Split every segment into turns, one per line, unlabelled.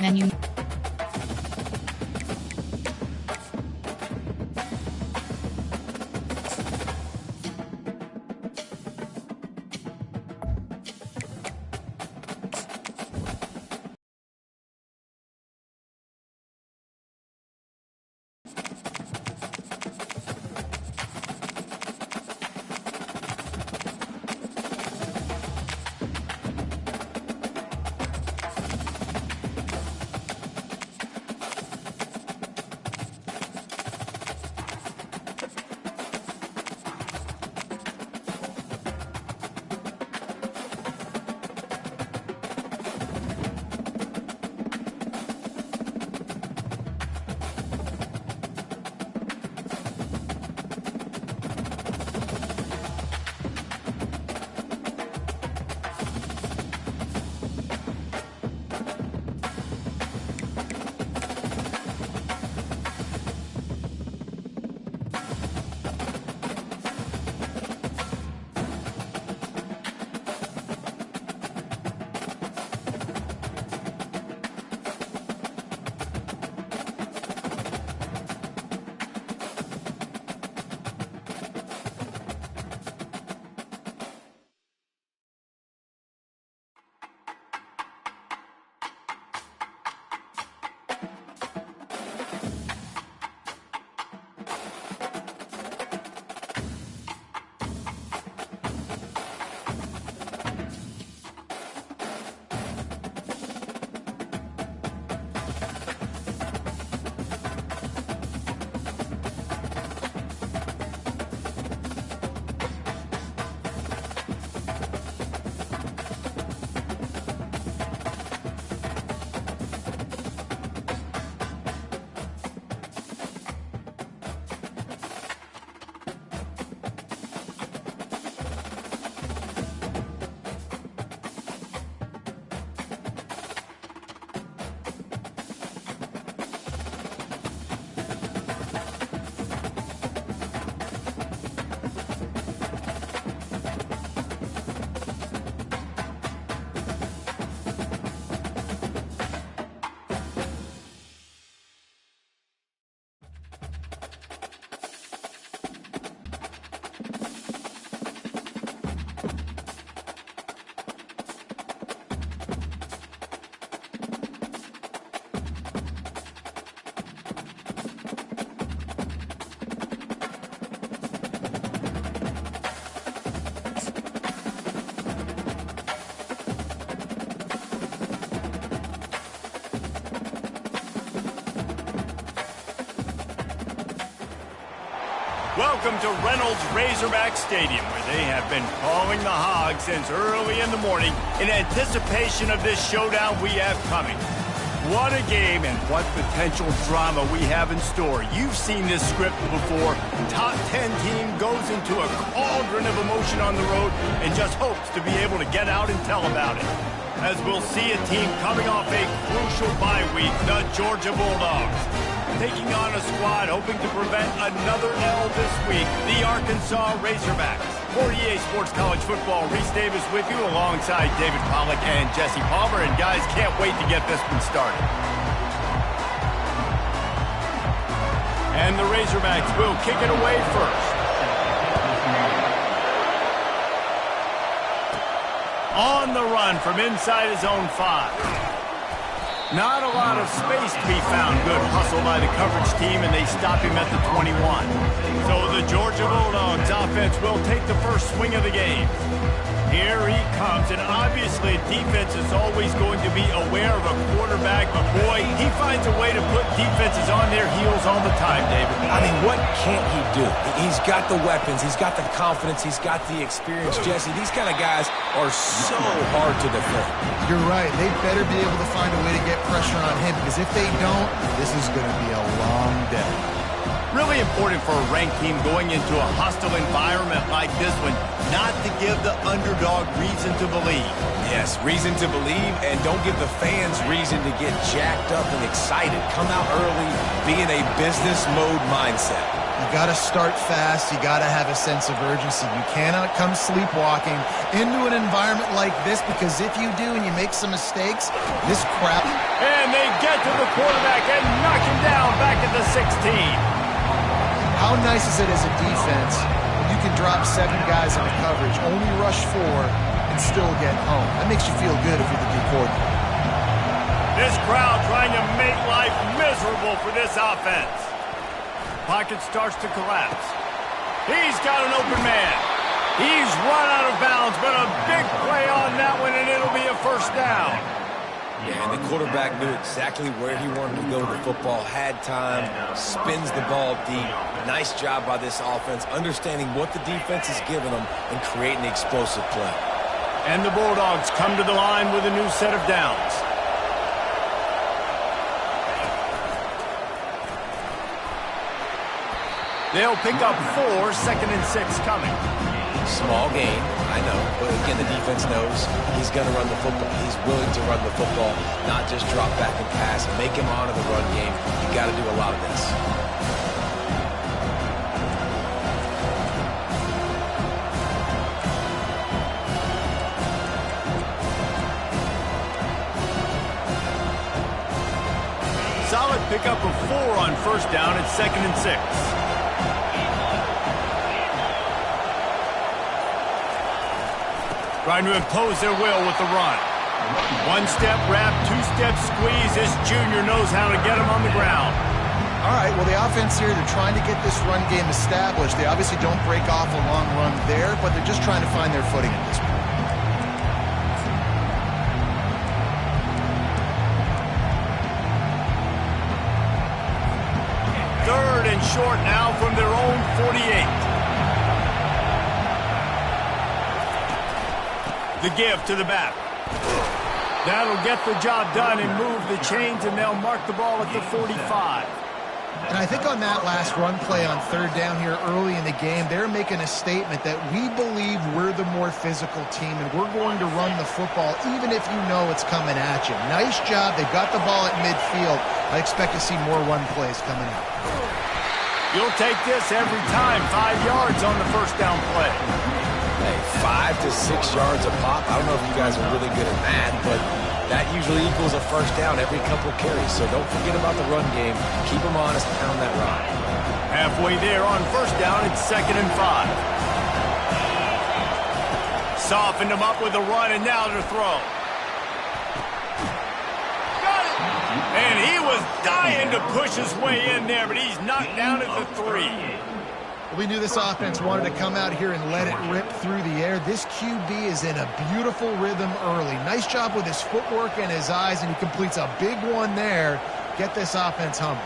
menu.
Welcome to Reynolds Razorback Stadium, where they have been calling the Hogs since early in the morning in anticipation of this showdown we have coming. What a game and what potential drama we have in store. You've seen this script before. Top 10 team goes into a cauldron of emotion on the road and just hopes to be able to get out and tell about it. As we'll see a team coming off a crucial bye week, the Georgia Bulldogs. Taking on a squad hoping to prevent another L this week, the Arkansas Razorbacks. For EA Sports College Football, Reese Davis with you alongside David Pollack and Jesse Palmer. And guys, can't wait to get this one started. And the Razorbacks will kick it away first. On the run from inside his own 5. Not a lot of space to be found. Good hustle by the coverage team, and they stop him at the 21. So the Georgia Bulldogs offense will take the first swing of the game. Here he comes, and obviously defense is always going to be aware of a quarterback, but boy, he finds a way to put defenses on their heels all the time, David.
I mean, what can't he do? He's got the weapons, he's got the confidence, he's got the experience. Jesse, these kind of guys are so hard to defend.
You're right. They better be able to find a way to get pressure on him, because if they don't, this is going to be a long day.
Really important for a ranked team going into a hostile environment like this one, not to give the underdog reason to believe.
Yes, reason to believe, and don't give the fans reason to get jacked up and excited. Come out early, be in a business mode mindset.
You got to start fast. You got to have a sense of urgency. You cannot come sleepwalking into an environment like this, because if you do and you make some mistakes, this crowd...
And they get to the quarterback and knock him down back at the 16.
How nice is it as a defense when you can drop 7 guys into coverage, only rush 4, and still get home? That makes you feel good if you're the D coordinator.
This crowd trying to make life miserable for this offense. Pocket starts to collapse. He's got an open man. He's run out of bounds, but a big play on that one, and it'll be a first down.
Yeah, and the quarterback knew exactly where he wanted to go with the football, had time, spins the ball deep. Nice job by this offense, understanding what the defense is giving them and creating the explosive play.
And the Bulldogs come to the line with a new set of downs. They'll pick up 4, 2nd and 6 coming.
Small gain, I know, but again, the defense knows he's going to run the football. He's willing to run the football, not just drop back and pass, make him honor the run game. You got to do a lot of this.
Solid pickup of 4 on first down at 2nd and 6. Trying to impose their will with the run. 1-step wrap, 2-step squeeze. This junior knows how to get him on the ground.
All right, well, the offense here, they're trying to get this run game established. They obviously don't break off a long run there, but they're just trying to find their footing at this point.
Third and short now from their own 48. The give to the back. That'll get the job done and move the chains, and they'll mark the ball at the 45.
And I think on that last run play on third down here early in the game, they're making a statement that we believe we're the more physical team, and we're going to run the football even if you know it's coming at you. Nice job. They've got the ball at midfield. I expect to see more run plays coming up.
You'll take this every time. 5 yards on the first down play.
Hey, 5 to 6 yards a pop. I don't know if you guys are really good at math, but that usually equals a first down every couple carries. So don't forget about the run game. Keep them honest, pound that rock.
Halfway there on first down, it's 2nd and 5. Softened him up with a run, and now to throw. Got it! And he was dying to push his way in there, but he's knocked down at the 3.
We knew this offense wanted to come out here and let it rip through the air. This QB is in a beautiful rhythm early. Nice job with his footwork and his eyes, and he completes a big one there. Get this offense humming.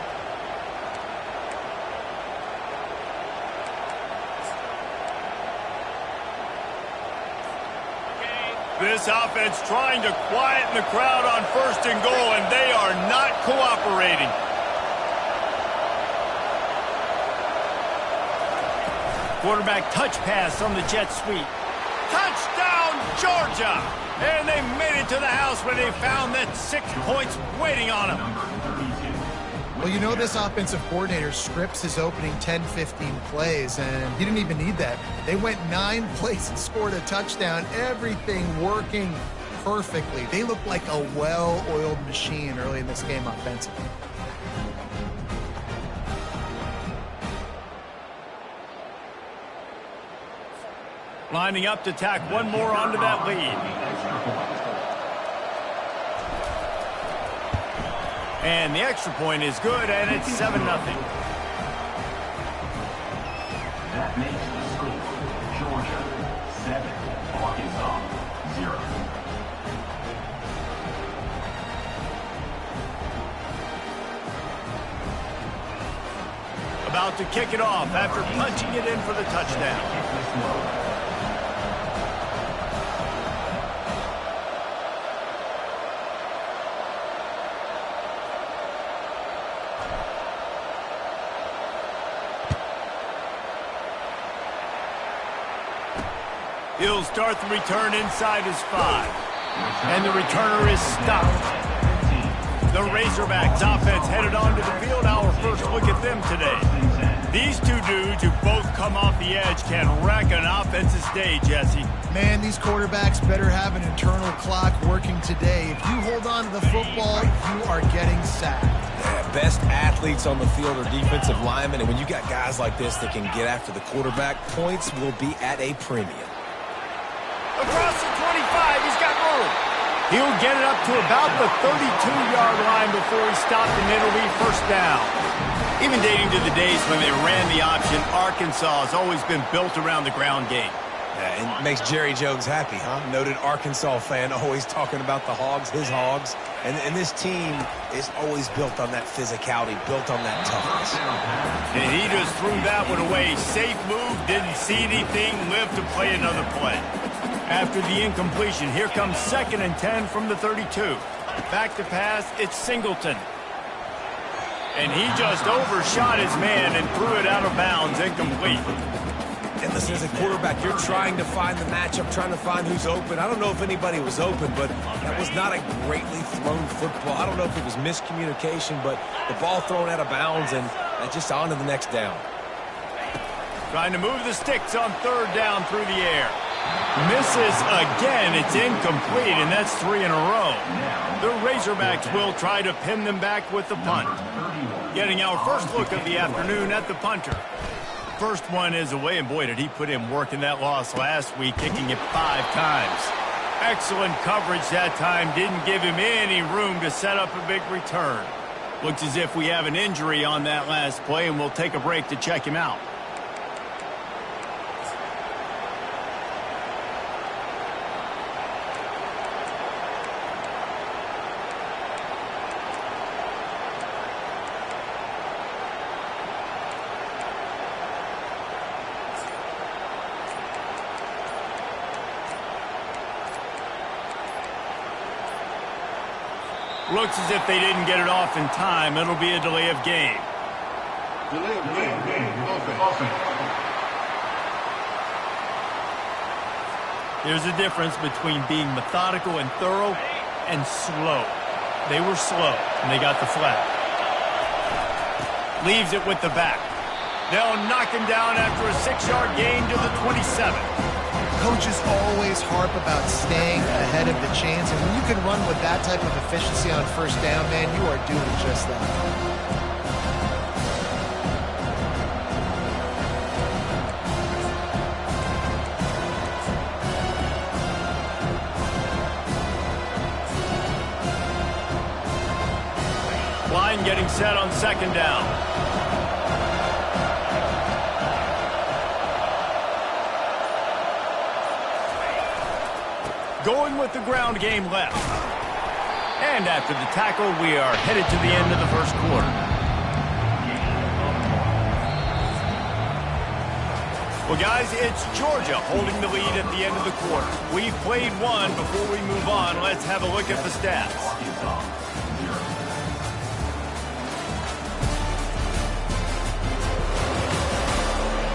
This offense trying to quieten the crowd on 1st and goal, and they are not cooperating. Quarterback touch pass on the jet sweep. Touchdown, Georgia! And they made it to the house when they found that 6 points waiting on them.
Well, you know this offensive coordinator scripts his opening 10-15 plays, and he didn't even need that. They went 9 plays and scored a touchdown. Everything working perfectly. They look like a well-oiled machine early in this game offensively.
Lining up to tack one more onto that lead. And the extra point is good, and it's 7-0.
That makes the score Georgia 7, Arkansas 0.
About to kick it off after punching it in for the touchdown. He'll start the return inside his 5. And the returner is stopped. The Razorbacks offense headed onto the field. Our first look at them today. These two dudes who both come off the edge can wreck an offensive day, Jesse.
Man, these quarterbacks better have an internal clock working today. If you hold on to the football, you are getting sacked.
Yeah, best athletes on the field are defensive linemen, and when you got guys like this that can get after the quarterback, points will be at a premium.
Across the 25, he's got room. He'll get it up to about the 32-yard line before he stopped, and it'll be first down. Even dating to the days when they ran the option, Arkansas has always been built around the ground game.
Yeah, it makes Jerry Jones happy, huh? Noted Arkansas fan, always talking about the Hogs, his Hogs. And this team is always built on that physicality, built on that toughness.
And he just threw that one away. Safe move, didn't see anything, lived to play another play. After the incompletion, here comes 2nd and 10 from the 32. Back to pass, it's Singleton. And he just overshot his man and threw it out of bounds, incomplete.
And listen, as a quarterback, you're trying to find the matchup, trying to find who's open. I don't know if anybody was open, but that was not a greatly thrown football. I don't know if it was miscommunication, but the ball thrown out of bounds and just on to the next down.
Trying to move the sticks on 3rd down through the air. Misses again. It's incomplete, and that's 3 in a row. The Razorbacks will try to pin them back with the punt. Getting our first look of the afternoon at the punter. First one is away, and boy, did he put in work in that loss last week, kicking it 5 times. Excellent coverage that time. Didn't give him any room to set up a big return. Looks as if we have an injury on that last play, and we'll take a break to check him out. Looks as if they didn't get it off in time. It'll be a delay of game.
Delay of game. Offense.
There's a difference between being methodical and thorough and slow. They were slow, and they got the flag. Leaves it with the back. They'll knock him down after a 6-yard gain to the 27.
Coaches always harp about staying ahead of the chains, and when you can run with that type of efficiency on 1st down, man, you are doing just that.
Line getting set on 2nd down. Going with the ground game left. And after the tackle, we are headed to the end of the first quarter. Well, guys, it's Georgia holding the lead at the end of the quarter. We've played one. Before we move on, let's have a look at the stats.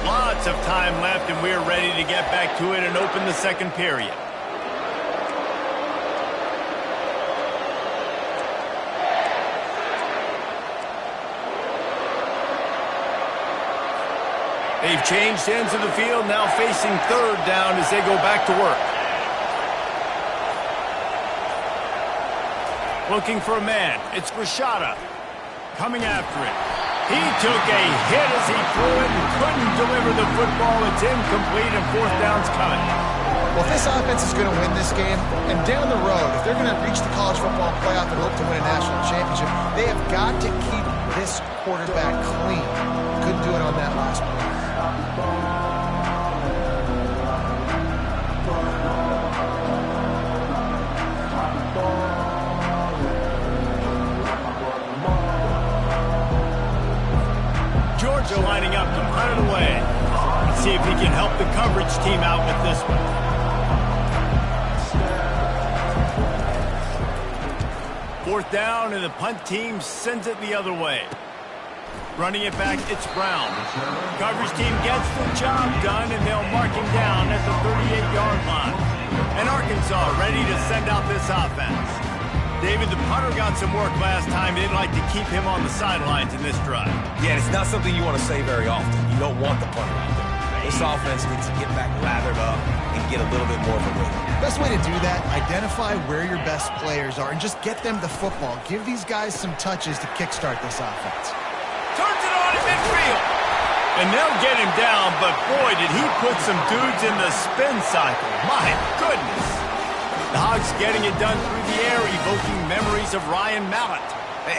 Lots of time left, and we're ready to get back to it and open the 2nd period. They've changed ends of the field, now facing 3rd down as they go back to work. Looking for a man. It's Rashada coming after it. He took a hit as he threw it and couldn't deliver the football. It's incomplete, and 4th down's coming.
Well, if this offense is going to win this game, and down the road, if they're going to reach the college football playoff and hope to win a national championship, they have got to keep this quarterback clean. Couldn't do it on that last one.
Georgia lining up to punt it away. Let's see if he can help the coverage team out with this one. Fourth down, and the punt team sends it the other way. Running it back, it's Brown. Coverage team gets the job done, and they'll mark him down at the 38-yard line. And Arkansas ready to send out this offense. David, the punter got some work last time. They'd like to keep him on the sidelines in this drive.
Yeah, it's not something you want to say very often. You don't want the punter out there. This offense needs to get back lathered up and get a little bit more of a rhythm.
Best way to do that, identify where your best players are and just get them the football. Give these guys some touches to kickstart this offense.
Turns it on in midfield. And they'll get him down, but boy, did he put some dudes in the spin cycle. My goodness. The Hogs getting it done through the air, evoking memories of Ryan Mallett.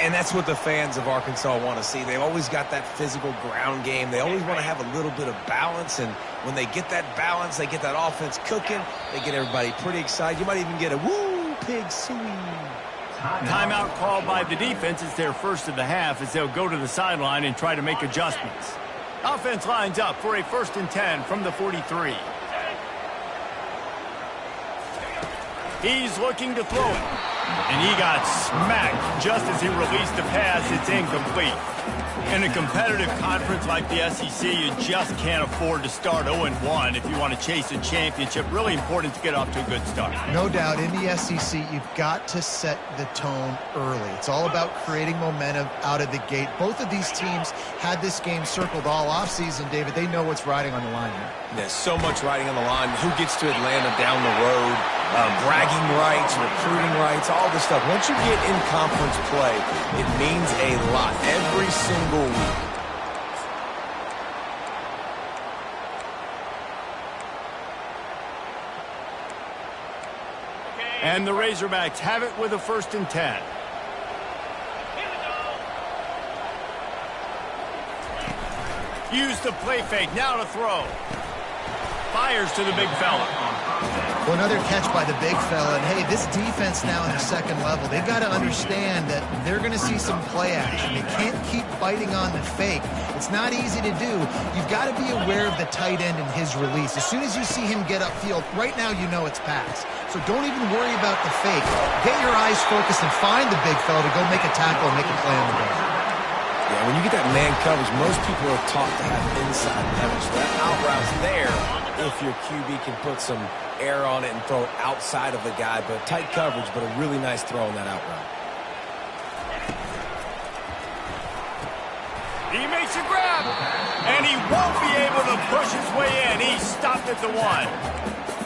And that's what the fans of Arkansas want to see. They've always got that physical ground game. They always want to have a little bit of balance, and when they get that balance, they get that offense cooking, they get everybody pretty excited. You might even get a woo, pig suey.
Timeout called by the defense. It's their first of the half as they'll go to the sideline and try to make adjustments. Offense lines up for a 1st and 10 from the 43. He's looking to throw it. And he got smacked just as he released the pass. It's incomplete. In a competitive conference like the SEC, you just can't afford to start 0-1 if you want to chase a championship. Really important to get off to a good start.
No doubt, in the SEC, you've got to set the tone early. It's all about creating momentum out of the gate. Both of these teams had this game circled all offseason, David. They know what's riding on the line here.
There's so much riding on the line. Who gets to Atlanta down the road? Bragging rights, recruiting rights, all this stuff. Once you get in conference play, it means a lot every single week.
And the Razorbacks have it with a 1st and 10. Use the play fake. Now to throw. Fires to the big fella.
Well, another catch by the big fella. And, hey, this defense now in the second level, they've got to understand that they're going to see some play action. They can't keep biting on the fake. It's not easy to do. You've got to be aware of the tight end and his release. As soon as you see him get upfield, right now you know it's pass. So don't even worry about the fake. Get your eyes focused and find the big fella to go make a tackle and make a play on the ball.
Yeah, when you get that man coverage, most people are taught to have inside leverage. So that out route's there if your QB can put some air on it and throw it outside of the guy. But tight coverage, but a really nice throw on that out route.
He makes a grab, and he won't be able to push his way in. He stopped at the 1.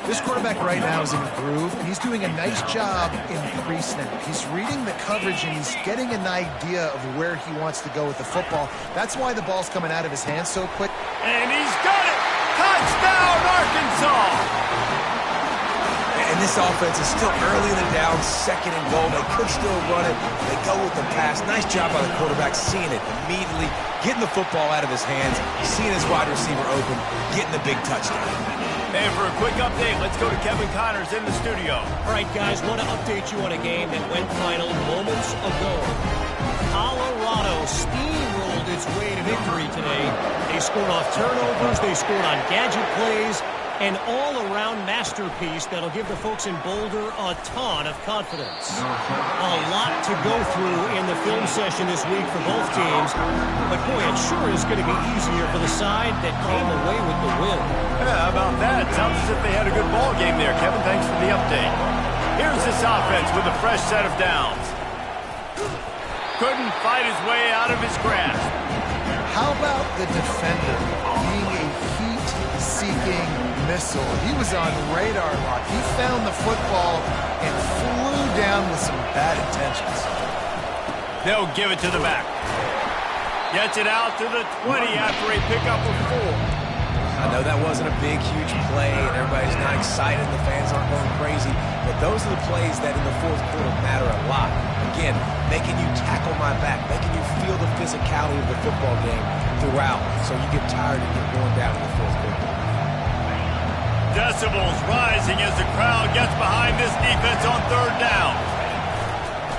This quarterback right now is in a groove, and he's doing a nice job in pre-snap. He's reading the coverage, and he's getting an idea of where he wants to go with the football. That's why the ball's coming out of his hands so quick.
And he's got it! Touchdown, Arkansas!
And this offense is still early in the down, 2nd and goal. They could still run it. They go with the pass. Nice job by the quarterback, seeing it immediately, getting the football out of his hands, seeing his wide receiver open, getting the big touchdown.
And for a quick update, let's go to Kevin Connors in the studio.
All right, guys, want to update you on a game that went final moments ago. Colorado steamrolled its way to victory today. They scored off turnovers, they scored on gadget plays, an all-around masterpiece that'll give the folks in Boulder a ton of confidence. A lot to go through in the film session this week for both teams, but boy, it sure is going to be easier for the side that came away with the win.
Yeah, how about that? Sounds as if they had a good ball game there. Kevin, thanks for the update. Here's this offense with a fresh set of downs. Couldn't fight his way out of his grasp.
How about the defender being a heat-seeking missile? He was on radar lock. He found the football and flew down with some bad intentions.
They'll give it to the back. Gets it out to the 20 after a pickup of 4.
I know that wasn't a big, huge play, and everybody's not excited, the fans aren't going crazy, but those are the plays that in the 4th quarter matter a lot. Again, making you tackle my back, making you feel the physicality of the football game throughout, so you get tired and get worn down in the 4th quarter.
Decibels rising as the crowd gets behind this defense on 3rd down.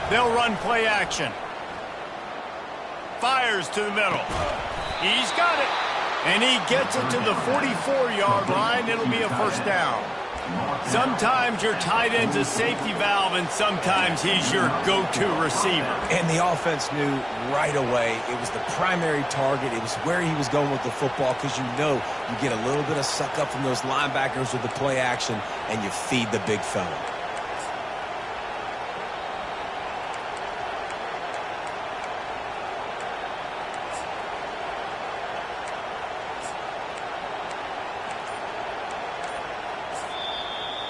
They'll run play action. Fires to the middle. He's got it. And he gets it to the 44-yard line. It'll be a 1st down. Sometimes your tight end's a safety valve, and sometimes he's your go-to receiver.
And the offense knew right away it was the primary target. It was where he was going with the football, because you know you get a little bit of suck up from those linebackers with the play action, and you feed the big fella.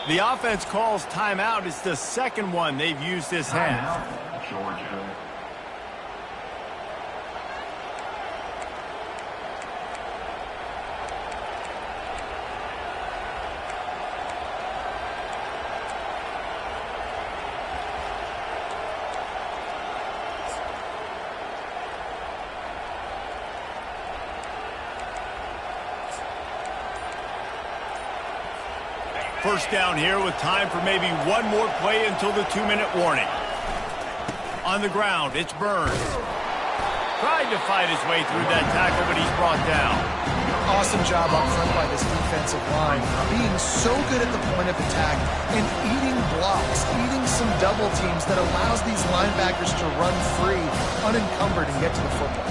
The offense calls timeout. It's the second one they've used this half.
Georgia.
First down here with time for maybe one more play until the 2-minute warning. On the ground, it's Burns. Tried to fight his way through that tackle, but he's brought down.
Awesome job up front by this defensive line. Being so good at the point of attack and eating blocks, eating some double teams that allows these linebackers to run free, unencumbered, and get to the football.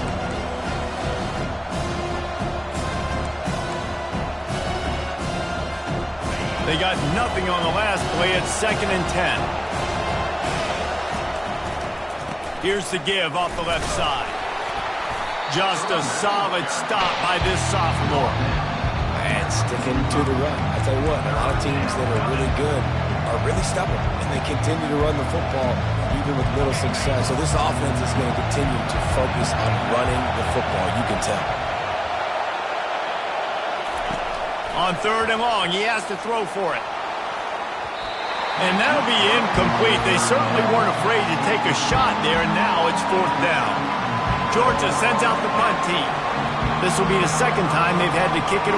They got nothing on the last play. It's 2nd and 10. Here's the give off the left side. Just a solid stop by this sophomore.
And sticking to the run. I tell you what, a lot of teams that are really good are really stubborn, and they continue to run the football even with little success. So this offense is going to continue to focus on running the football, you can tell.
On 3rd and long, he has to throw for it. And that'll be incomplete. They certainly weren't afraid to take a shot there, and now it's 4th down. Georgia sends out the punt team. This will be the second time they've had to kick it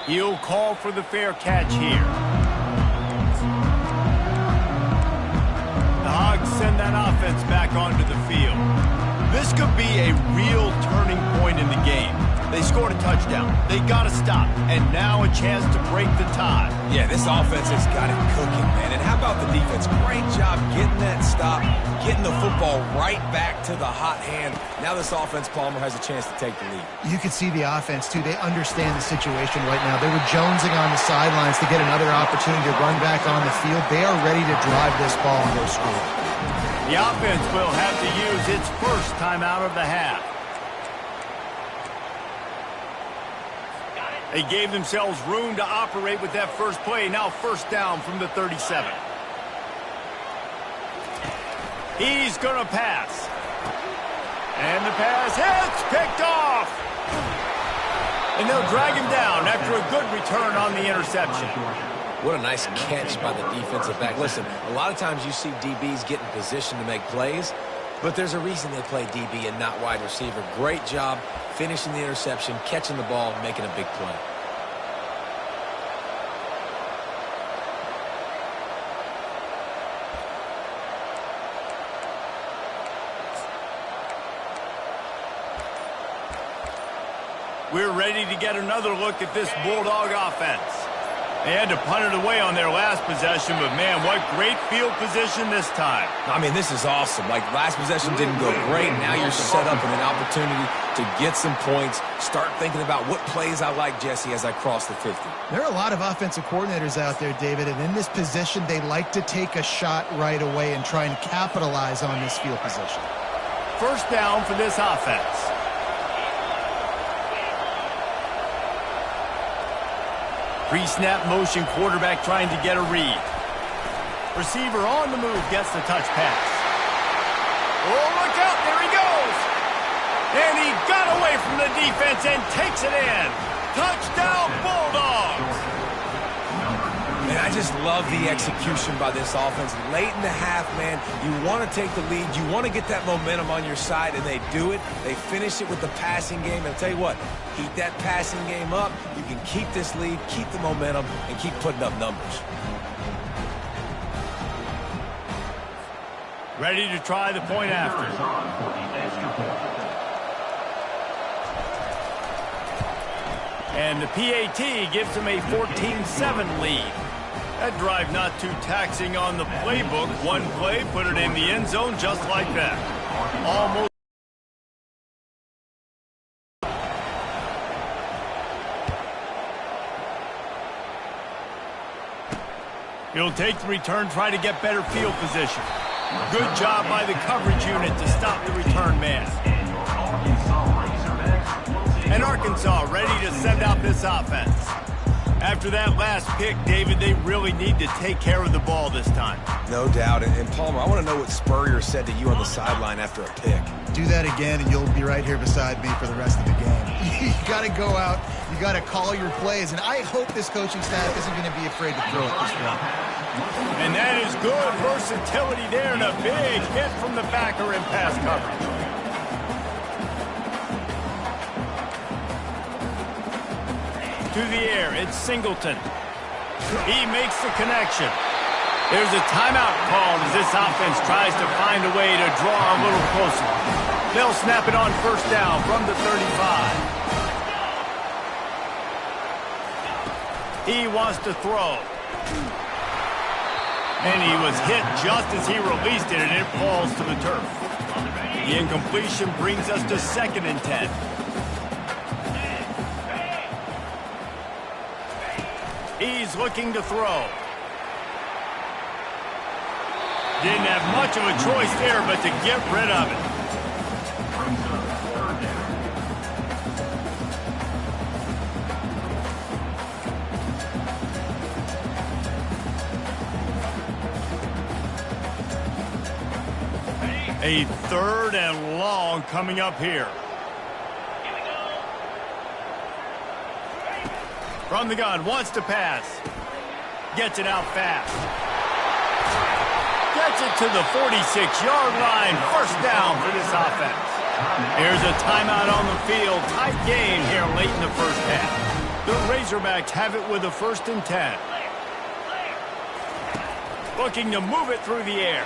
away. He'll call for the fair catch here. Send that offense back onto the field. This could be a real turning point in the game. They scored a touchdown. They got to stop. And now a chance to break the tie.
Yeah, this offense has got it cooking, man. And how about the defense? Great job getting that stop, getting the football right back to the hot hand. Now this offense, Palmer, has a chance to take the lead.
You can see the offense, too. They understand the situation right now. They were jonesing on the sidelines to get another opportunity to run back on the field. They are ready to drive this ball and go score.
The offense will have to use its first timeout of the half. They gave themselves room to operate with that first play. Now 1st down from the 37. He's going to pass. And the pass hits, picked off. And they'll drag him down after a good return on the interception.
What a nice catch by the defensive back. Listen, a lot of times you see DBs get in position to make plays, but there's a reason they play DB and not wide receiver. Great job finishing the interception, catching the ball, making a big play.
We're ready to get another look at this Bulldog offense. They had to punt it away on their last possession, but, man, what great field position this time.
I mean, this is awesome. Like, last possession didn't go great. Now you're set up in an opportunity to get some points. Start thinking about what plays I like, Jesse, as I cross the 50.
There are a lot of offensive coordinators out there, David, and in this position, they like to take a shot right away and try and capitalize on this field position.
1st down for this offense. Pre-snap motion, quarterback trying to get a read. Receiver on the move, gets the touch pass. Oh, look out, there he goes. And he got away from the defense and takes it in. Touchdown, Bulldogs.
Man, I just love the execution by this offense. Late in the half, man, you want to take the lead. You want to get that momentum on your side, and they do it. They finish it with the passing game. And I'll tell you what, keep that passing game up. You can keep this lead, keep the momentum, and keep putting up numbers.
Ready to try the point after. And the PAT gives them a 14-7 lead. That drive not too taxing on the playbook. One play, put it in the end zone just like that. Almost. He'll take the return, try to get better field position. Good job by the coverage unit to stop the return man. And Arkansas ready to send out this offense. After that last pick, David, they really need to take care of the ball this time.
No doubt. And Palmer, I want to know what Spurrier said to you on the sideline after a pick.
Do that again, and you'll be right here beside me for the rest of the game. You got to go out. You got to call your plays. And I hope this coaching staff isn't going to be afraid to throw it this way.
And that is good versatility there, and a big hit from the backer in pass coverage. To the air, it's Singleton. He makes the connection. There's a timeout called as this offense tries to find a way to draw a little closer. They'll snap it on first down from the 35. He wants to throw. And he was hit just as he released it, and it falls to the turf. The incompletion brings us to 2nd and 10. He's looking to throw. Didn't have much of a choice there, but to get rid of it. A 3rd and long coming up here. From the gun, wants to pass. Gets it out fast. Gets it to the 46-yard line. First down for this offense. Here's a timeout on the field. Tight game here late in the first half. The Razorbacks have it with a 1st and 10. Looking to move it through the air.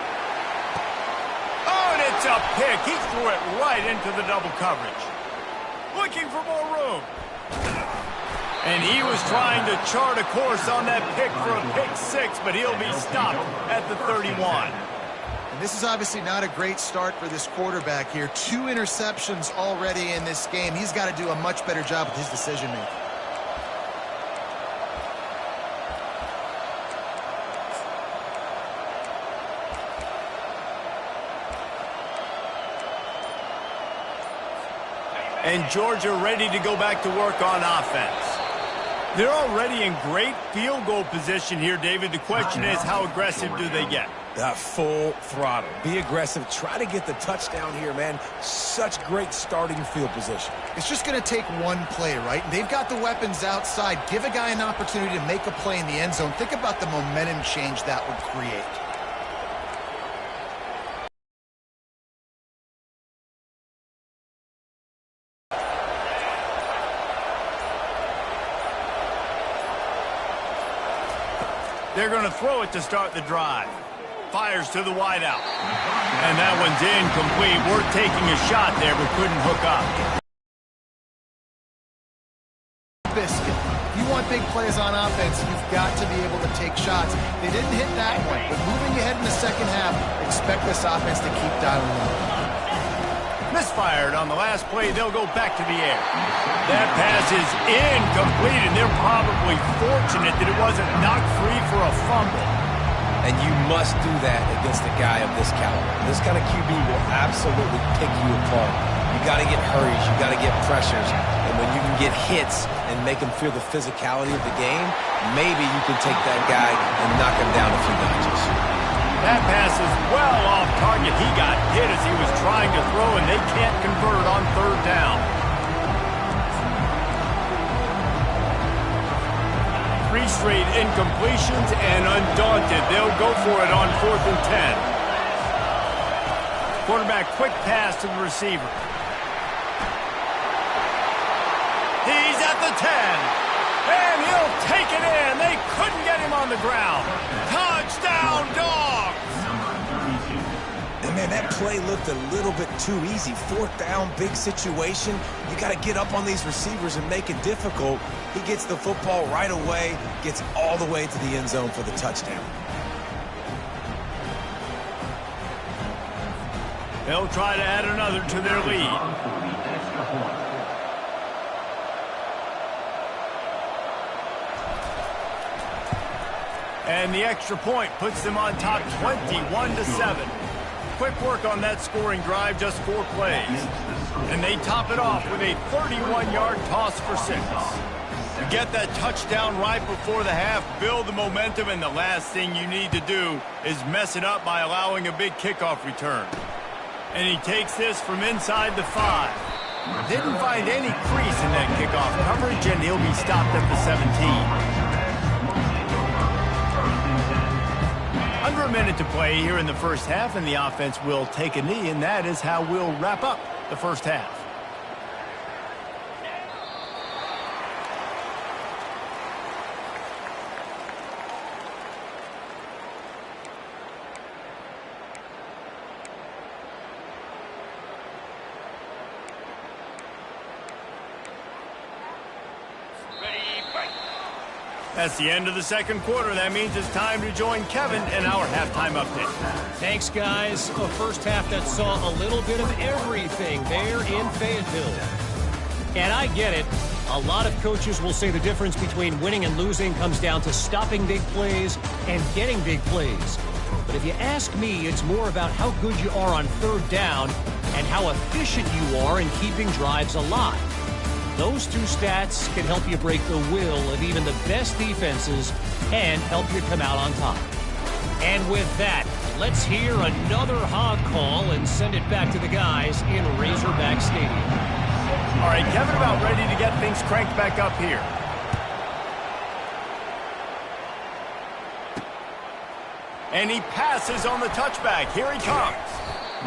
Oh, and it's a pick. He threw it right into the double coverage. Looking for more room. And he was trying to chart a course on that pick for a pick 6, but he'll be stopped at the 31.
And this is obviously not a great start for this quarterback here. 2 interceptions already in this game. He's got to do a much better job with his decision-making.
And Georgia ready to go back to work on offense. They're already in great field goal position here, David. The question is, how aggressive do they get?
Full throttle. Be aggressive. Try to get the touchdown here, man. Such great starting field position.
It's just going to take one play, right? They've got the weapons outside. Give a guy an opportunity to make a play in the end zone. Think about the momentum change that would create.
They're going to throw it to start the drive. Fires to the wideout. And that one's incomplete. We're taking a shot there, but couldn't hook up.
Biscuit. If you want big plays on offense, you've got to be able to take shots. They didn't hit that one, but moving ahead in the second half, expect this offense to keep dialing in.
Misfired on the last play. They'll go back to the air. That pass is incomplete, and they're probably fortunate that it wasn't knocked free for a fumble.
And you must do that against a guy of this caliber. This kind of QB will absolutely pick you apart. You got to get hurries. You got to get pressures. And when you can get hits and make him feel the physicality of the game, maybe you can take that guy and knock him down a few notches.
That pass is well off target. He got hit as he was trying to throw, and they can't convert on 3rd down. 3 straight incompletions, and undaunted, they'll go for it on 4th and 10. Quarterback quick pass to the receiver. He's at the 10. And he'll take it in. They couldn't get him on the ground. Touchdown, Dogs!
And man, that play looked a little bit too easy. 4th down, big situation. You got to get up on these receivers and make it difficult. He gets the football right away, gets all the way to the end zone for the touchdown.
They'll try to add another to their lead. And the extra point puts them on top 21-7. quick work on that scoring drive, just 4 plays. And they top it off with a 31-yard toss for 6. You get that touchdown right before the half, build the momentum, and the last thing you need to do is mess it up by allowing a big kickoff return. And he takes this from inside the 5. Didn't find any crease in that kickoff coverage, and he'll be stopped at the 17. Under a minute to play here in the first half, and the offense will take a knee, and that is how we'll wrap up the first half. That's the end of the second quarter. That means it's time to join Kevin in our halftime update.
Thanks, guys. A first half that saw a little bit of everything there in Fayetteville. And I get it. A lot of coaches will say the difference between winning and losing comes down to stopping big plays and getting big plays. But if you ask me, it's more about how good you are on third down and how efficient you are in keeping drives alive. Those two stats can help you break the will of even the best defenses and help you come out on top. And with that, let's hear another hog call and send it back to the guys in Razorback Stadium.
All right, Kevin, about ready to get things cranked back up here. And he passes on the touchback. Here he comes.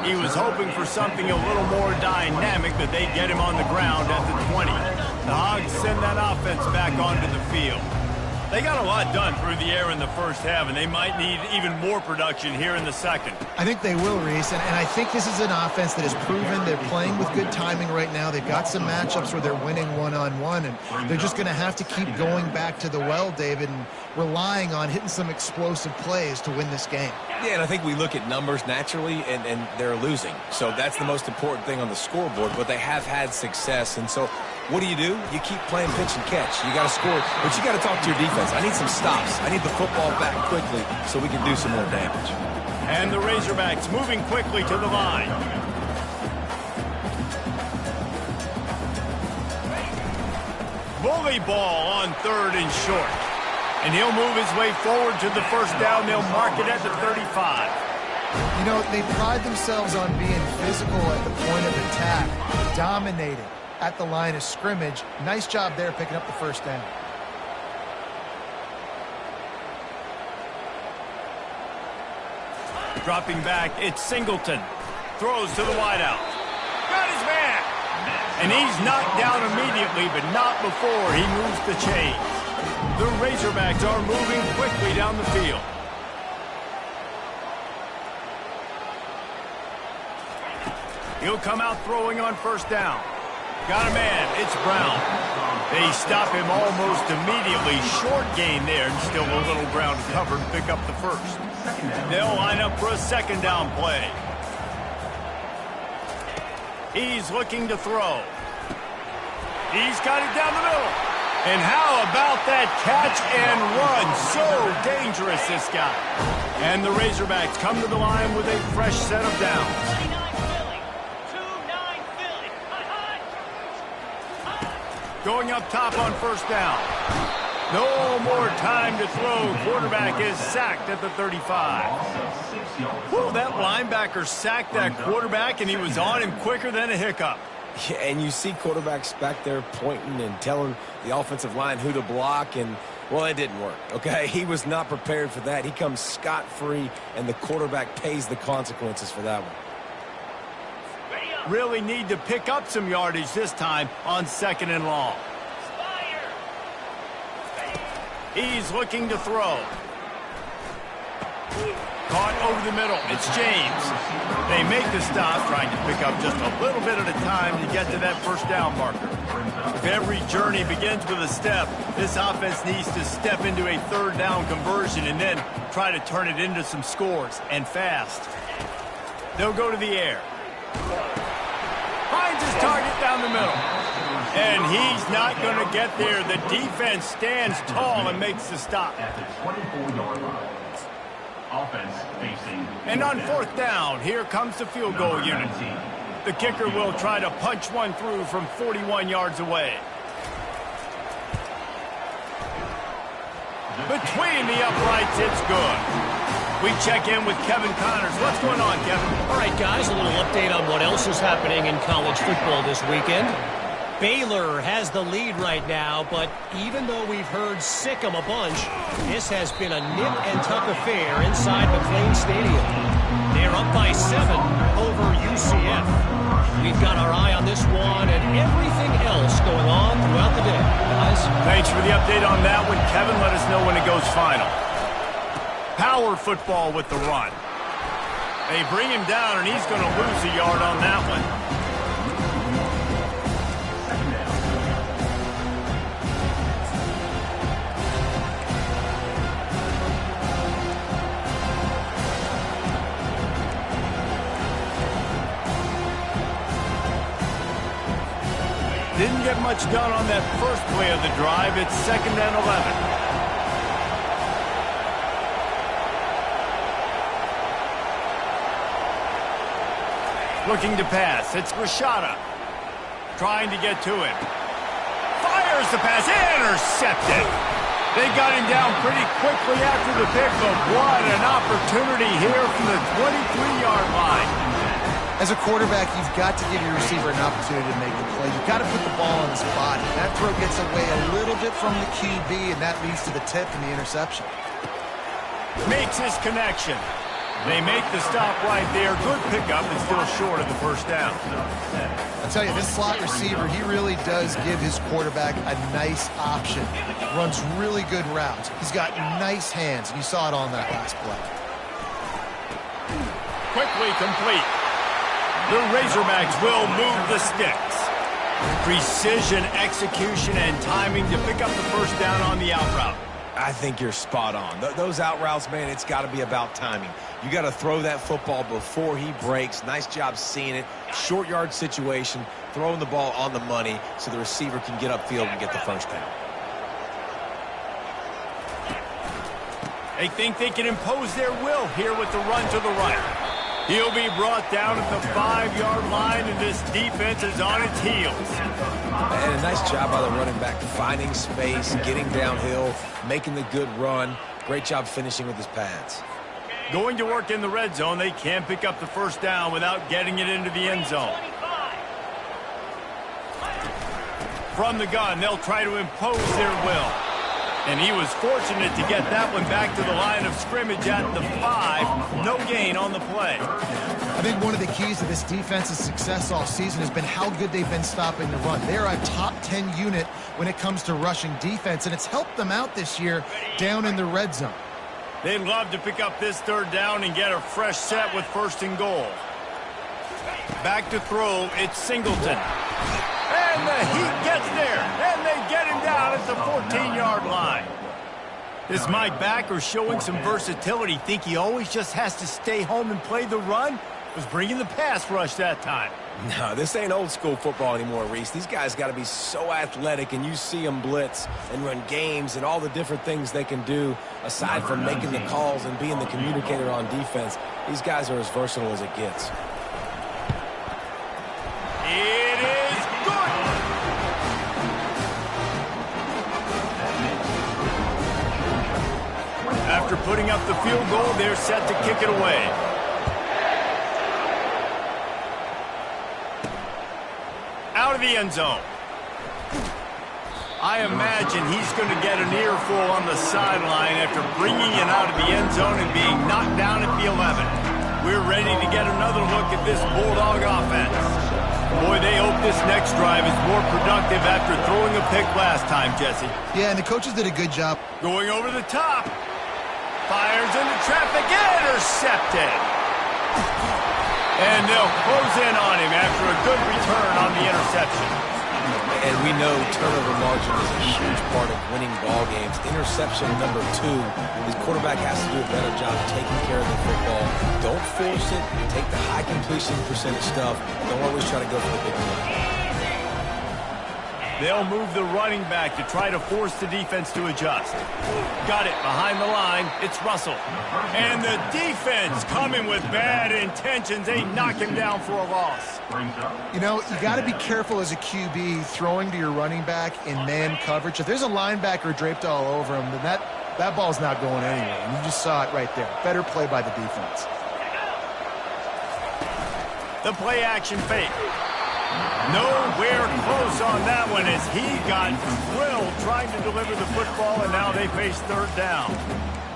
He was hoping for something a little more dynamic, but they get him on the ground at the 20. The Hogs send that offense back onto the field. They got a lot done through the air in the first half, and they might need even more production here in the second.
I think they will, Reese, and I think this is an offense that has proven they're playing with good timing right now. They've got some matchups where they're winning one-on-one, and they're just going to have to keep going back to the well, David, and relying on hitting some explosive plays to win this game.
Yeah, and I think we look at numbers naturally, and they're losing. So that's the most important thing on the scoreboard, but they have had success. And so what do? You keep playing pitch and catch. You got to score, but you got to talk to your defense. I need some stops. I need the football back quickly so we can do some more damage.
And the Razorbacks moving quickly to the line. Bully ball on 3rd and short. And he'll move his way forward to the first down. They'll mark it at the 35.
You know, they pride themselves on being physical at the point of attack, dominating at the line of scrimmage. Nice job there picking up the first down.
Dropping back, it's Singleton. Throws to the wideout. Got his man. And he's knocked down immediately, but not before he moves the chains. The Razorbacks are moving quickly down the field. He'll come out throwing on first down. Got a man. It's Brown. They stop him almost immediately. Short gain there, and still a little ground covered. Pick up the first. They'll line up for a second down play. He's looking to throw. He's got it down the middle. And how about that catch and run? So dangerous, this guy. And the Razorbacks come to the line with a fresh set of downs. Going up top on first down. No more time to throw. Quarterback is sacked at the 35. Whew, that linebacker sacked that quarterback, and he was on him quicker than a hiccup.
Yeah, and you see quarterbacks back there pointing and telling the offensive line who to block, and, well, it didn't work, okay? He was not prepared for that. He comes scot-free, and the quarterback pays the consequences for that one.
Really need to pick up some yardage this time on 2nd and long. He's looking to throw. Caught over the middle. It's James. They make the stop, trying to pick up just a little bit at a time to get to that first down marker. If every journey begins with a step, this offense needs to step into a 3rd down conversion and then try to turn it into some scores, and fast. They'll go to the air. Finds his target down the middle. And he's not going to get there. The defense stands tall and makes the stop.
At the 24-yard line. Offense facing.
And on fourth down, here comes the field goal unit. The kicker will try to punch one through from 41 yards away. Between the uprights, it's good. We check in with Kevin Connors. What's going on, Kevin?
All right, guys, a little update on what else is happening in college football this weekend. Baylor has the lead right now, but even though we've heard sick 'em a bunch, this has been a nip-and-tuck affair inside McLean Stadium. They're up by 7 over UCF. We've got our eye on this one and everything else going on throughout the day. Guys?
Thanks for the update on that one, Kevin. Let us know when it goes final. Power football with the run. They bring him down, and he's going to lose a yard on that one. Didn't get much done on that first play of the drive. It's 2nd and 11. Looking to pass. It's Rashada. Trying to get to him. Fires the pass. Intercepted. They got him down pretty quickly after the pick, but what an opportunity here from the 23-yard line.
As a quarterback, you've got to give your receiver an opportunity to make the play. You've got to put the ball on his body. That throw gets away a little bit from the QB, and that leads to the tip and the interception.
Makes his connection. They make the stop right there. Good pickup and still short of the first down.
I'll tell you, this slot receiver, he really does give his quarterback a nice option. Runs really good routes. He's got nice hands, and you saw it on that last play.
Quickly complete. The Razorbacks will move the sticks. Precision, execution, and timing to pick up the first down on the out route.
I think you're spot on. Those out routes, man, it's got to be about timing. You got to throw that football before he breaks. Nice job seeing it. Short yard situation, throwing the ball on the money so the receiver can get upfield and get the first down.
They think they can impose their will here with the run to the right. He'll be brought down at the 5-yard line, and this defense is on its heels.
And a nice job by the running back, finding space, getting downhill, making the good run. Great job finishing with his pads.
Going to work in the red zone. They can't pick up the first down without getting it into the end zone. From the gun, they'll try to impose their will. And he was fortunate to get that one back to the line of scrimmage at the 5. No gain on the play.
I think one of the keys to this defense's success all season has been how good they've been stopping the run. They're a top 10 unit when it comes to rushing defense, and it's helped them out this year down in the red zone.
They'd love to pick up this third down and get a fresh set with 1st and goal. Back to throw, it's Singleton. And the heat gets there, and they get him down at the 14-yard line. Is Mike backer showing some versatility? Think he always just has to stay home and play the run? Was bringing the pass rush that time.
No, this ain't old school football anymore, Reese. These guys got to be so athletic, and you see them blitz and run games and all the different things they can do aside from making the calls and being the communicator on defense. These guys are as versatile as it gets.
It is good. After putting up the field goal, they're set to kick it away. Out of the end zone. I imagine he's going to get an earful on the sideline after bringing it out of the end zone and being knocked down at the 11. We're ready to get another look at this Bulldog offense. Boy, they hope this next drive is more productive after throwing a pick last time, Jesse.
Yeah, and the coaches did a good job.
Going over the top. Fires into traffic. Intercepted. And they'll close in on him after a good return on the interception.
And we know turnover margin is a huge part of winning ball games. Interception number 2, the quarterback has to do a better job taking care of the football. Don't force it. Take the high completion percentage stuff. Don't always try to go for the big play.
They'll move the running back to try to force the defense to adjust. Got it behind the line. It's Russell. And the defense coming with bad intentions. They knock him down for a loss.
You know, you got to be careful as a QB throwing to your running back in man coverage. If there's a linebacker draped all over him, then that ball's not going anywhere. And you just saw it right there. Better play by the defense.
The play action fake. Nowhere close on that one as he got drilled trying to deliver the football, and now they face third down.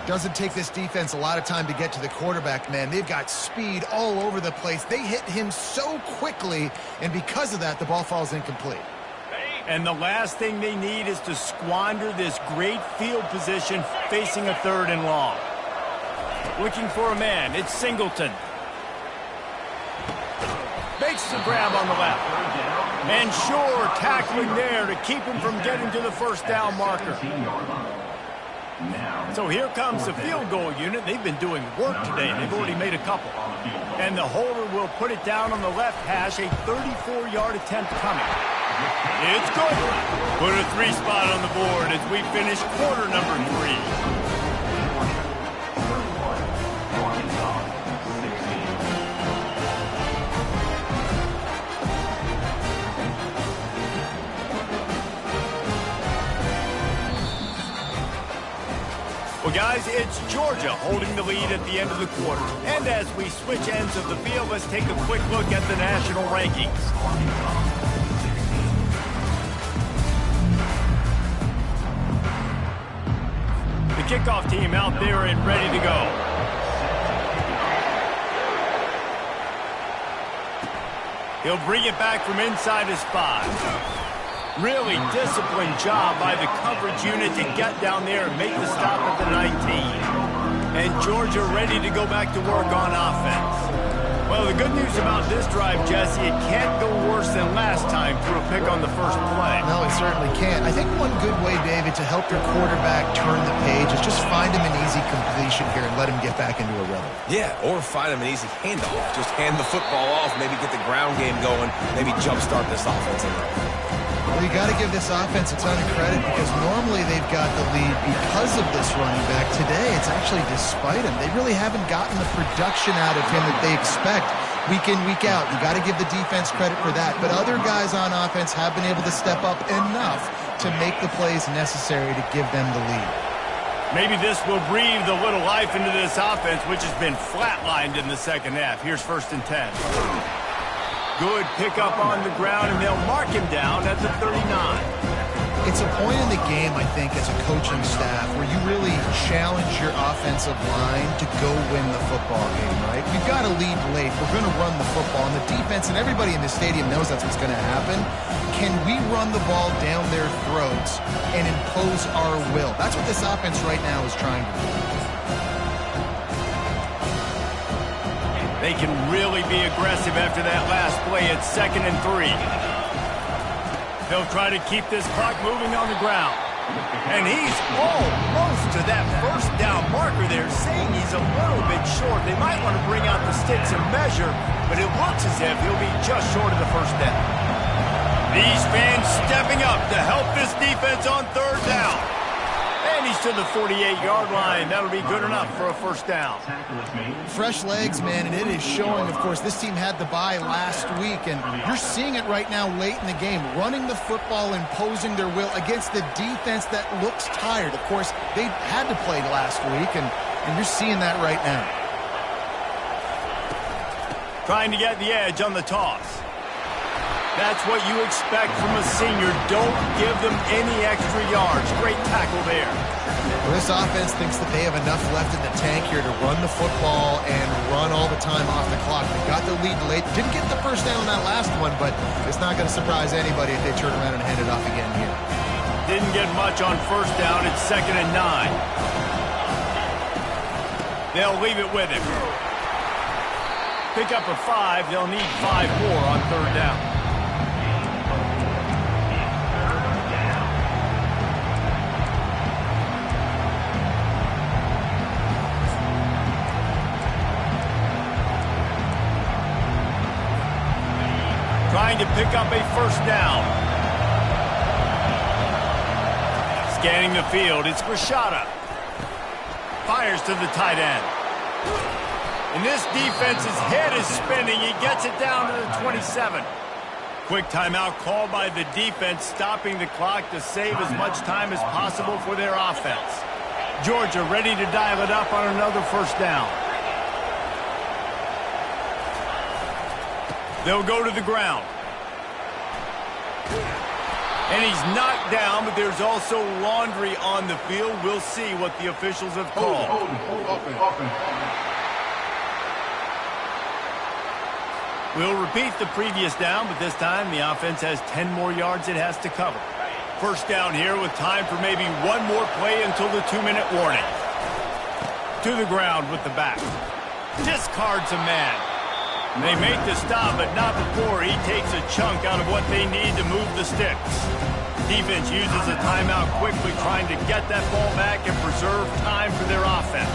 Doesn't take this defense a lot of time to get to the quarterback, man. They've got speed all over the place. They hit him so quickly, and because of that, the ball falls incomplete.
And the last thing they need is to squander this great field position facing a third and long. Looking for a man. It's Singleton. Makes the grab on the left. And sure, tackling there to keep him from getting to the first down marker. So here comes the field goal unit. They've been doing work today. They've already made a couple. And the holder will put it down on the left hash. A 34-yard attempt coming. It's good. Put a 3 spot on the board as we finish quarter number 3. Well, guys, it's Georgia holding the lead at the end of the quarter. And as we switch ends of the field, let's take a quick look at the national rankings. The kickoff team out there and ready to go. He'll bring it back from inside his 5. Really disciplined job by the coverage unit to get down there and make the stop at the 19. And Georgia ready to go back to work on offense. Well, the good news about this drive, Jesse, it can't go worse than last time through a pick on the first play.
No, it certainly can't. I think one good way, David, to help your quarterback turn the page is just find him an easy completion here and let him get back into a rhythm.
Yeah, or find him an easy handoff. Just hand the football off, maybe get the ground game going, maybe jumpstart this offense.
Well, you got to give this offense a ton of credit because normally they've got the lead because of this running back. Today, it's actually despite him. They really haven't gotten the production out of him that they expect week in, week out. You got to give the defense credit for that. But other guys on offense have been able to step up enough to make the plays necessary to give them the lead.
Maybe this will breathe a little life into this offense, which has been flatlined in the second half. Here's 1st and 10. Good pickup on the ground, and they'll mark him down at the 39.
It's a point in the game, I think, as a coaching staff where you really challenge your offensive line to go win the football game, right? We've got to lead late. We're going to run the football. And the defense and everybody in the stadium knows that's what's going to happen. Can we run the ball down their throats and impose our will? That's what this offense right now is trying to do.
They can really be aggressive after that last play. It's 2nd and 3. They'll try to keep this clock moving on the ground. And he's almost to that first down marker there, saying he's a little bit short. They might want to bring out the sticks and measure, but it looks as if he'll be just short of the first down. These fans stepping up to help this defense on 3rd down. And he's to the 48-yard line. That'll be good enough for a first down.
Fresh legs, man, and it is showing, of course, this team had the bye last week, and you're seeing it right now late in the game, running the football, imposing their will against the defense that looks tired. Of course, they had to play last week, and you're seeing that right now.
Trying to get the edge on the toss. That's what you expect from a senior. Don't give them any extra yards. Great tackle there.
Well, this offense thinks that they have enough left in the tank here to run the football and run all the time off the clock. They got the lead late. Didn't get the first down on that last one, but it's not going to surprise anybody if they turn around and hand it off again here.
Didn't get much on first down. It's 2nd and 9. They'll leave it with him. Pick up a 5. They'll need 5 more on 3rd down. Trying to pick up a first down. Scanning the field, it's Rashada. Fires to the tight end. And this defense's head is spinning. He gets it down to the 27. Quick timeout called by the defense, stopping the clock to save as much time as possible for their offense. Georgia ready to dial it up on another first down. They'll go to the ground. And he's knocked down, but there's also laundry on the field. We'll see what the officials have called. We'll repeat the previous down, but this time the offense has 10 more yards it has to cover. First down here with time for maybe one more play until the 2-minute warning. To the ground with the back. Discards a man. They make the stop, but not before he takes a chunk out of what they need to move the sticks. Defense uses a timeout quickly, trying to get that ball back and preserve time for their offense.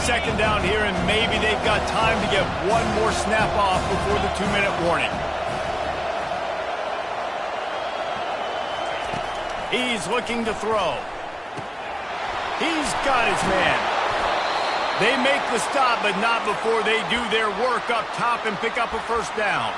Second down here, and maybe they've got time to get one more snap off before the 2-minute warning. He's looking to throw. He's got his man. They make the stop, but not before they do their work up top and pick up a first down.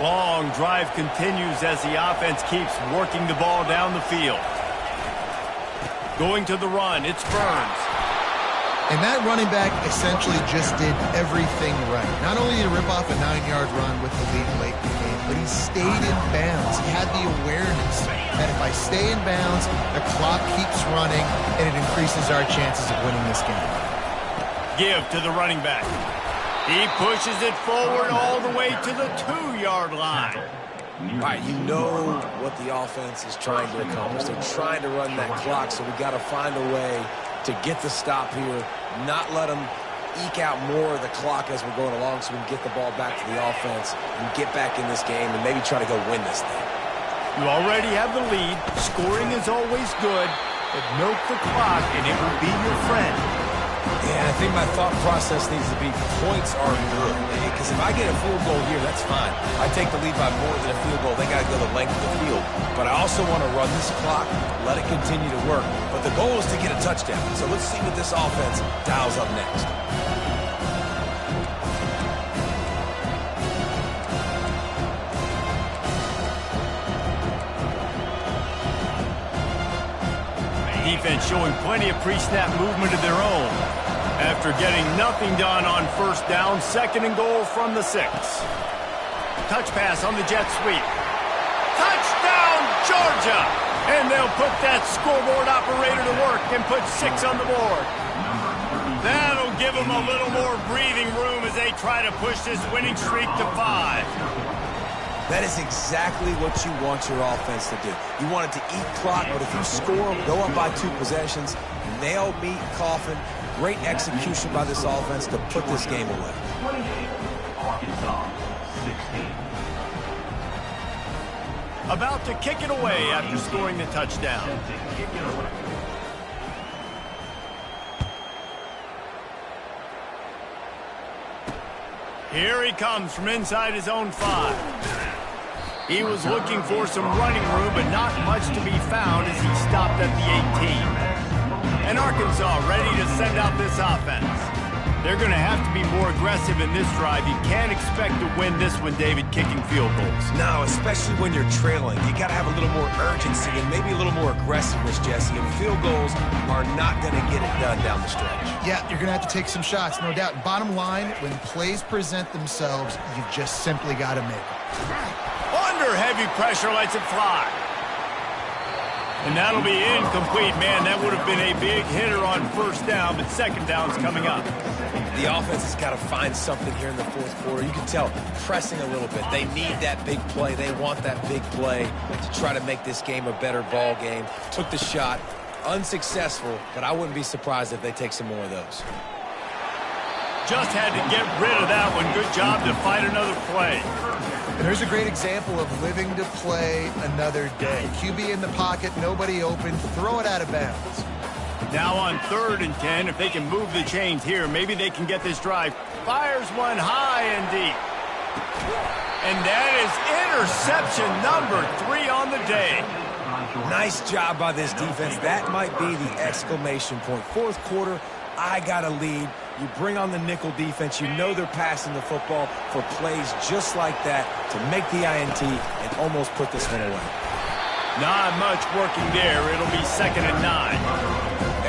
Long drive continues as the offense keeps working the ball down the field. Going to the run, it's Burns.
And that running back essentially just did everything right. Not only did he rip off a 9-yard run with the lead late in the game, but he stayed in bounds. He had the awareness that if I stay in bounds, the clock keeps running, and it increases our chances of winning this game.
Give to the running back. He pushes it forward all the way to the 2-yard line.
All right, you know what the offense is trying to accomplish. They're trying to run that clock, so we got to find a way to get the stop here, not let them eke out more of the clock as we're going along so we can get the ball back to the offense and get back in this game and maybe try to go win this thing.
You already have the lead. Scoring is always good, but milk the clock and it will be your friend.
Yeah, I think my thought process needs to be points are good. Because if I get a field goal here, that's fine. I take the lead by more than a field goal. They got to go the length of the field. But I also want to run this clock, let it continue to work. But the goal is to get a touchdown. So let's see what this offense dials up next.
Defense showing plenty of pre-snap movement of their own. After getting nothing done on first down, 2nd and goal from the 6. Touch pass on the jet sweep. Touchdown, Georgia! And they'll put that scoreboard operator to work and put 6 on the board. That'll give them a little more breathing room as they try to push this winning streak to 5.
That is exactly what you want your offense to do. You want it to eat clock, but if you score, go up by 2 possessions, nail meat coffin. Great execution by this offense to put this game away.
About to kick it away after scoring the touchdown. Here he comes from inside his own 5. He was looking for some running room, but not much to be found as he stopped at the 18. And Arkansas ready to send out this offense. They're going to have to be more aggressive in this drive. You can't expect to win this one, David, kicking field goals.
No, especially when you're trailing. You got to have a little more urgency and maybe a little more aggressiveness, Jesse. And field goals are not going to get it done down the stretch.
Yeah, you're going to have to take some shots, no doubt. Bottom line, when plays present themselves, you've just simply got to make them.
Under heavy pressure, lets it fly. And that'll be incomplete. Man, that would have been a big hitter on first down, but 2nd down's coming up.
The offense has got to find something here in the 4th quarter. You can tell pressing a little bit. They need that big play. They want that big play to try to make this game a better ball game. Took the shot, unsuccessful, but I wouldn't be surprised if they take some more of those.
Just had to get rid of that one. Good job to fight another play.
And there's a great example of living to play another day. QB in the pocket, nobody open, throw it out of bounds.
Now on 3rd and 10, if they can move the chains here, maybe they can get this drive. Fires one high and deep. And that is interception number 3 on the day.
Nice job by this defense. That might be the exclamation point. 4th quarter, I got a lead. You bring on the nickel defense. You know they're passing the football for plays just like that to make the INT and almost put this one away.
Not much working there. It'll be 2nd and 9.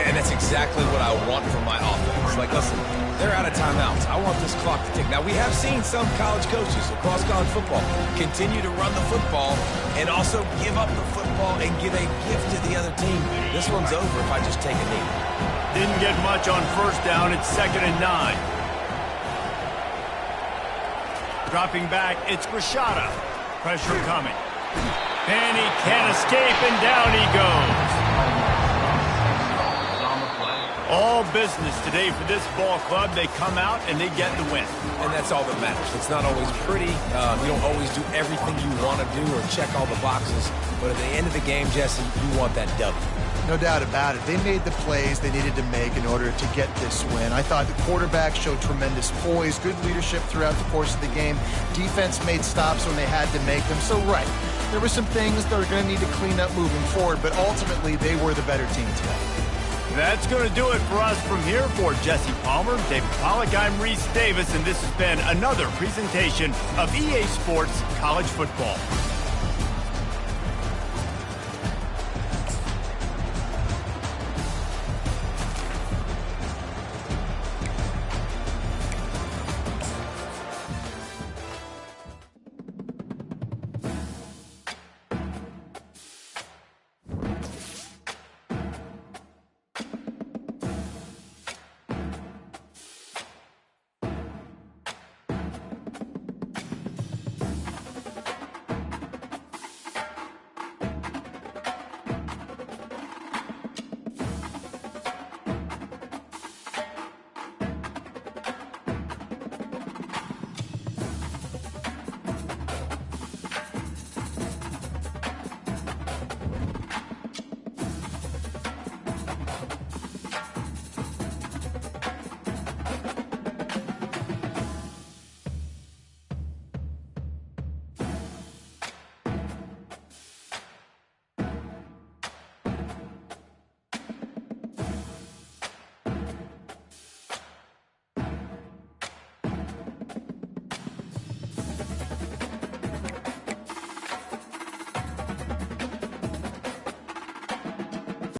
And that's exactly what I want from my offense. Like, listen, they're out of timeouts. I want this clock to tick. Now, we have seen some college coaches across college football continue to run the football and also give up the football and give a gift to the other team. This one's over if I just take a knee.
Didn't get much on 1st down. It's 2nd and 9. Dropping back, it's Rashada. Pressure coming. And he can't escape, and down he goes. All business today for this ball club. They come out and they get the win.
And that's all that matters. It's not always pretty. You don't always do everything you want to do or check all the boxes. But at the end of the game, Jesse, you want that W.
No doubt about it. They made the plays they needed to make in order to get this win. I thought the quarterback showed tremendous poise, good leadership throughout the course of the game. Defense made stops when they had to make them. So, right, there were some things that are going to need to clean up moving forward, but ultimately they were the better team today.
That's going to do it for us from here. For Jesse Palmer, David Pollack, I'm Reese Davis, and this has been another presentation of EA Sports College Football.